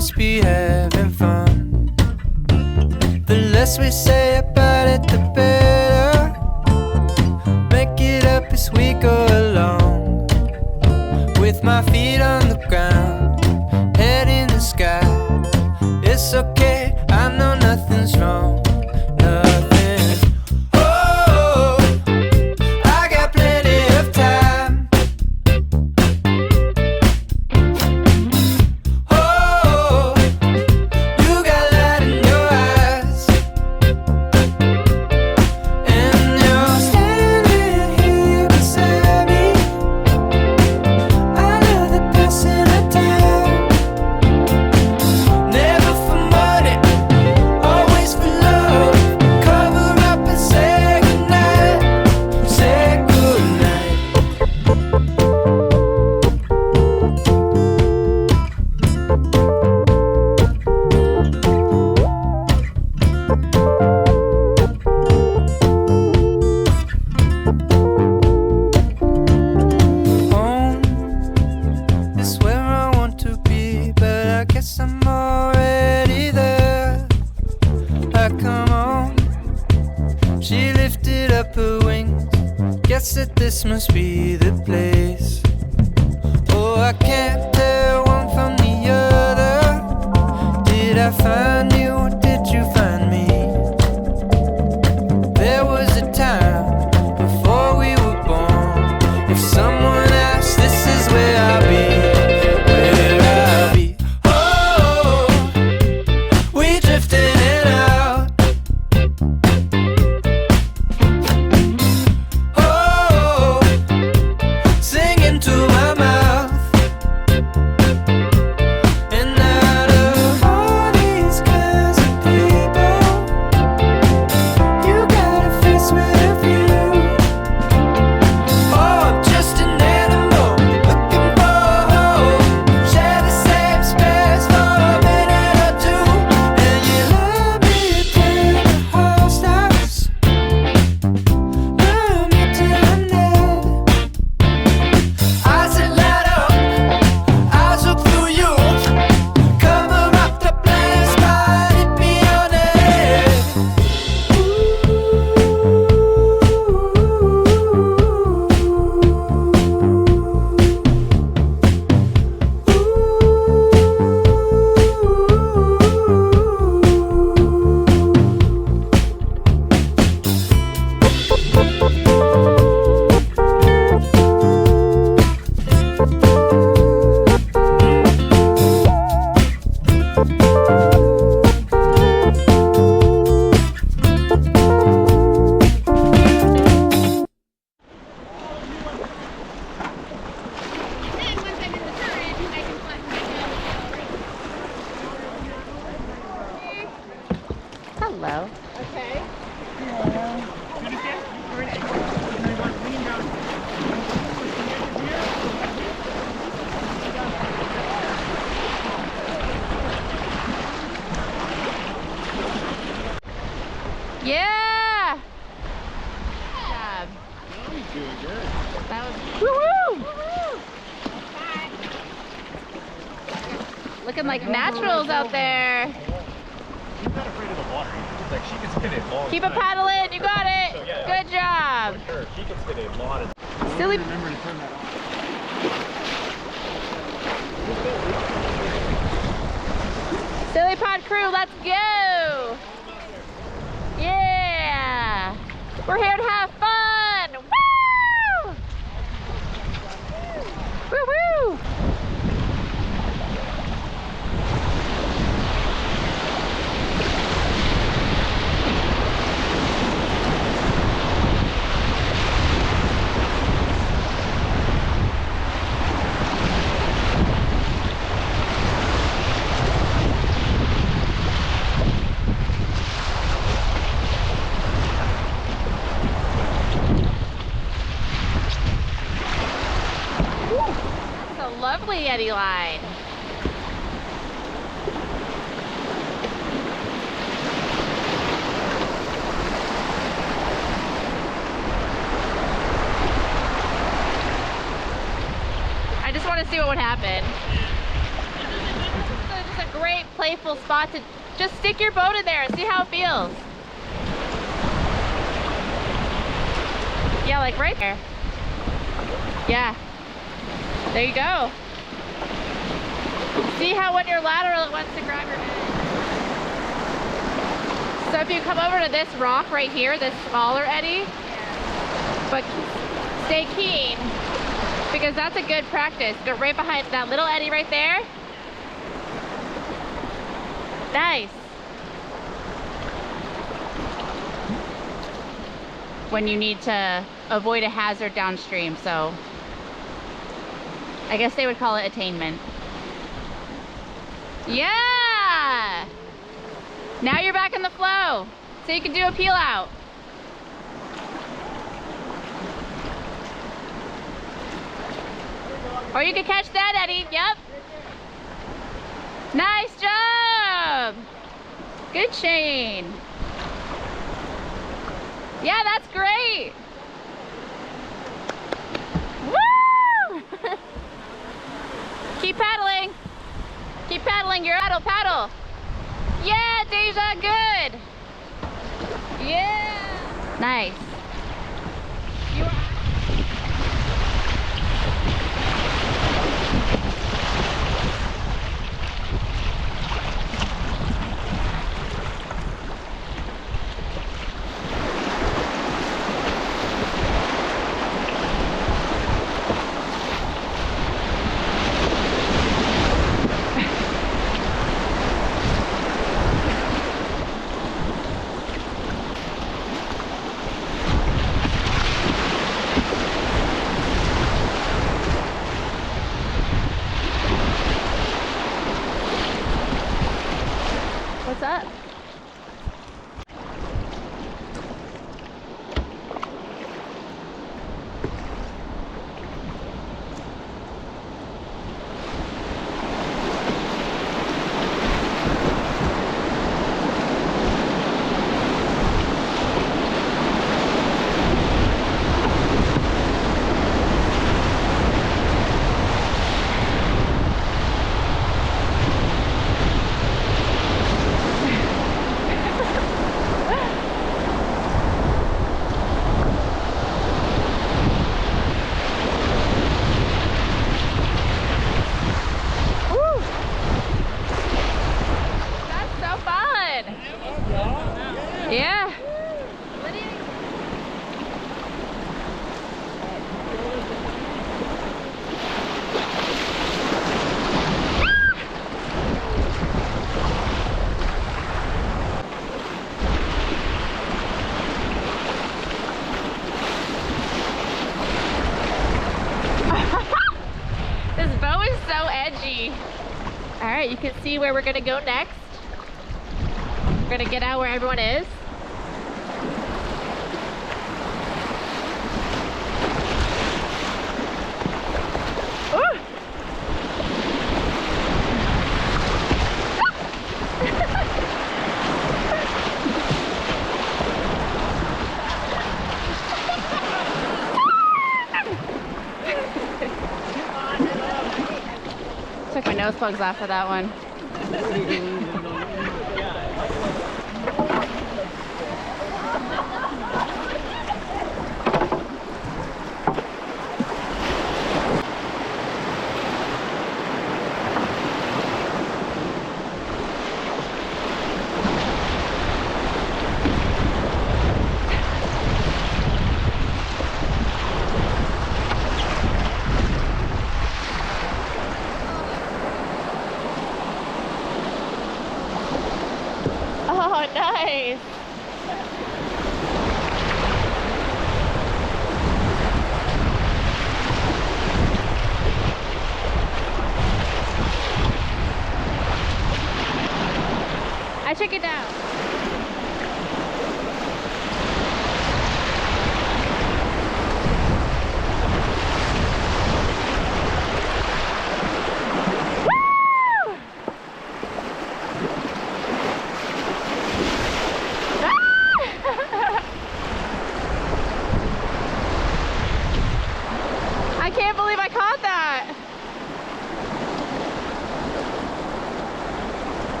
must be having fun. The less we say about it, the better. Make it up as we go along. With my feet on the ground, head in the sky. It's okay, I know nothing's wrong. Nothing. Oh, I got plenty of time. Oh, you got light in your eyes. And you're standing here beside me. I love the passing of time. Never for money, always for love. Cover up and say goodnight. Say goodnight. Home is where I want to be, but I guess I'm already there. I come on, she lifted up her wings. Guess that this must be the place. Oh, I can't tell one from the other. Did I find you or did you find me? There was a time before we were born. If someone asked, this is where I'll be. Where I'll be. Oh, we drifted in and out. Oh, singing to my mouth. And out of all these kinds of people, you got a face with a view. Oh, I'm just an animal looking for a home. Share the same space for a minute or two. And you love me till the heart stops. Love me till I'm dead. Eyes that light up, eyes look through you. Cover up the blank spot, hit me on the head. Hello. Okay. Yeah. Good job. That was woo-woo. Looking like naturals out there. She's not afraid of the water. Like she can spin it long. Keep it paddling. You got it. So, yeah. Good job. For sure. She can spin it a lot of. Silly. Remember to turn that off. Silly Pod crew, let's go! Yeah! We're here to have fun! Woo! Woo-woo! Lovely eddy line. I just want to see what would happen. This is just a great playful spot to just stick your boat in there and see how it feels. Yeah, like right there. Yeah. There you go. See how when you're lateral it wants to grab your head. So if you come over to this rock right here, this smaller eddy, but stay keen because that's a good practice. Go right behind that little eddy right there. Nice. When you need to avoid a hazard downstream, so I guess they would call it attainment. Yeah! Now you're back in the flow, so you can do a peel out. Or you can catch that eddy, yep. Nice job! Good, Shane. Yeah, that's great. Woo! Keep paddling. Keep paddling. Your paddle. Yeah, Deja, good. Yeah. Nice. You are What's up? Yeah. This bow is so edgy. All right, you can see where we're gonna go next. We're gonna get out where everyone is. Took my nose plugs off for that one. Oh, nice. I took it down. I can't believe I caught that.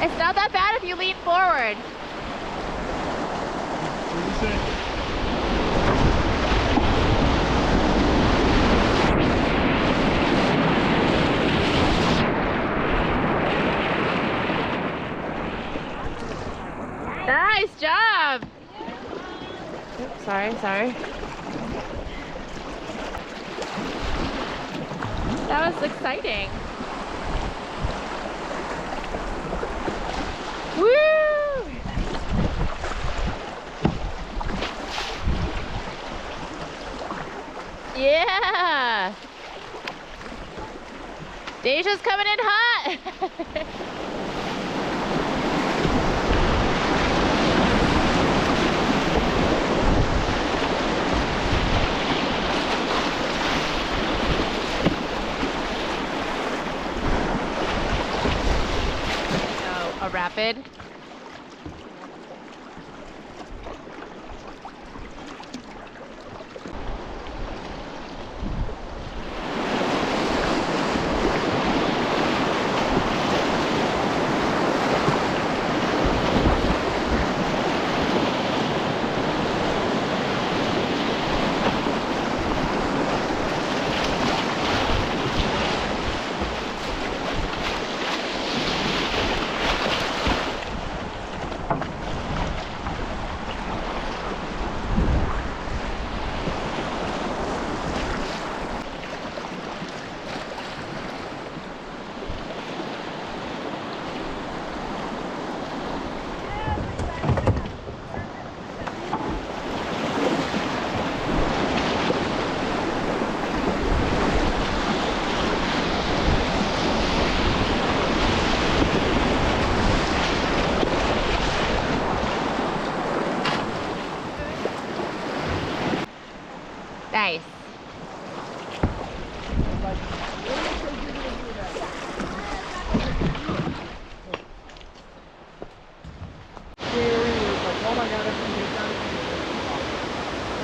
It's not that bad if you lean forward. What do you say? Nice job. Oops, sorry. That was exciting. Woo! Yeah! Deja's coming in hot! Oh, a rapid. Nice.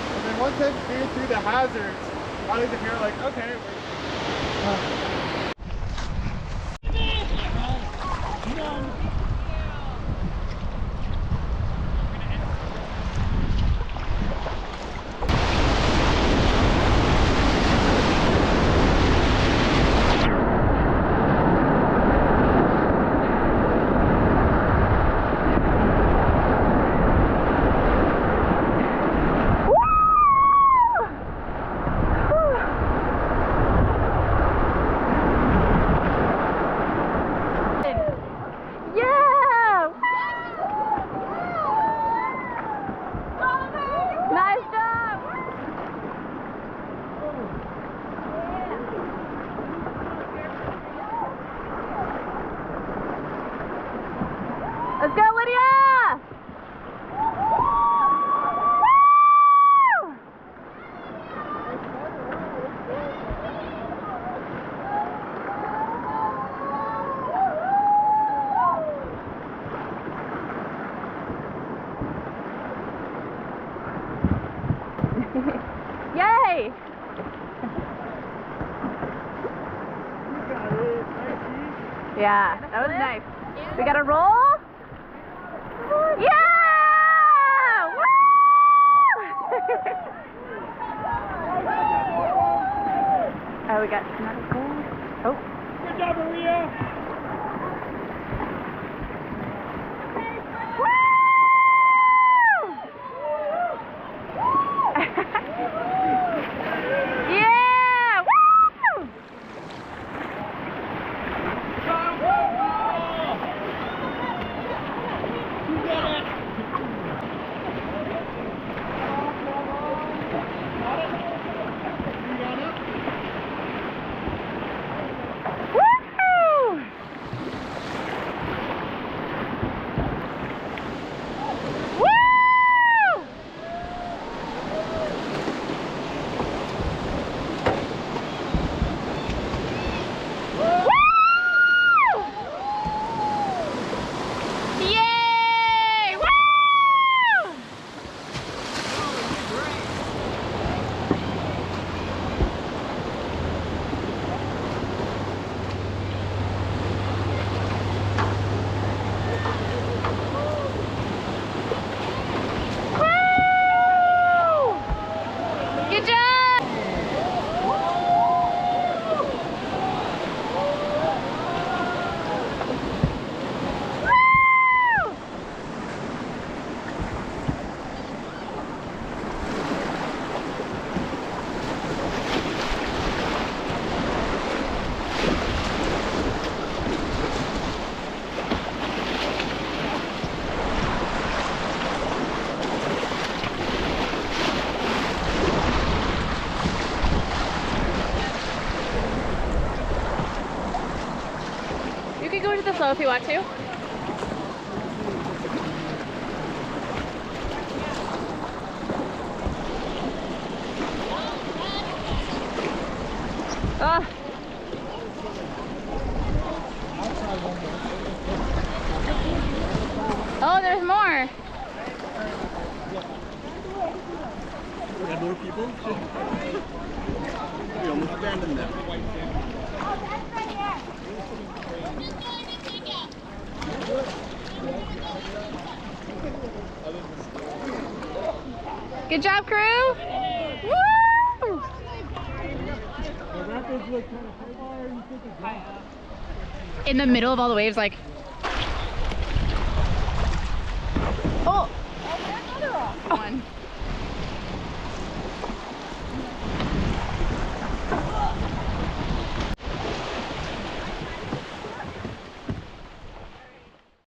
And then once I veered through the hazards, I looked at here like, okay. Let's go, Lydia! Woo! Yay! Yeah, that was nice. We got a roll? Yeah! Woo! Oh, we got another goal. Oh. Good job, Maria! Yeah! Woo! slow if you want to. Oh. Oh, there's more. We have more people? We almost abandoned them. Good job, crew. Woo! The rapids look kind of far, you think it's dry. In the middle of all the waves, like. Oh! Oh, there's another one.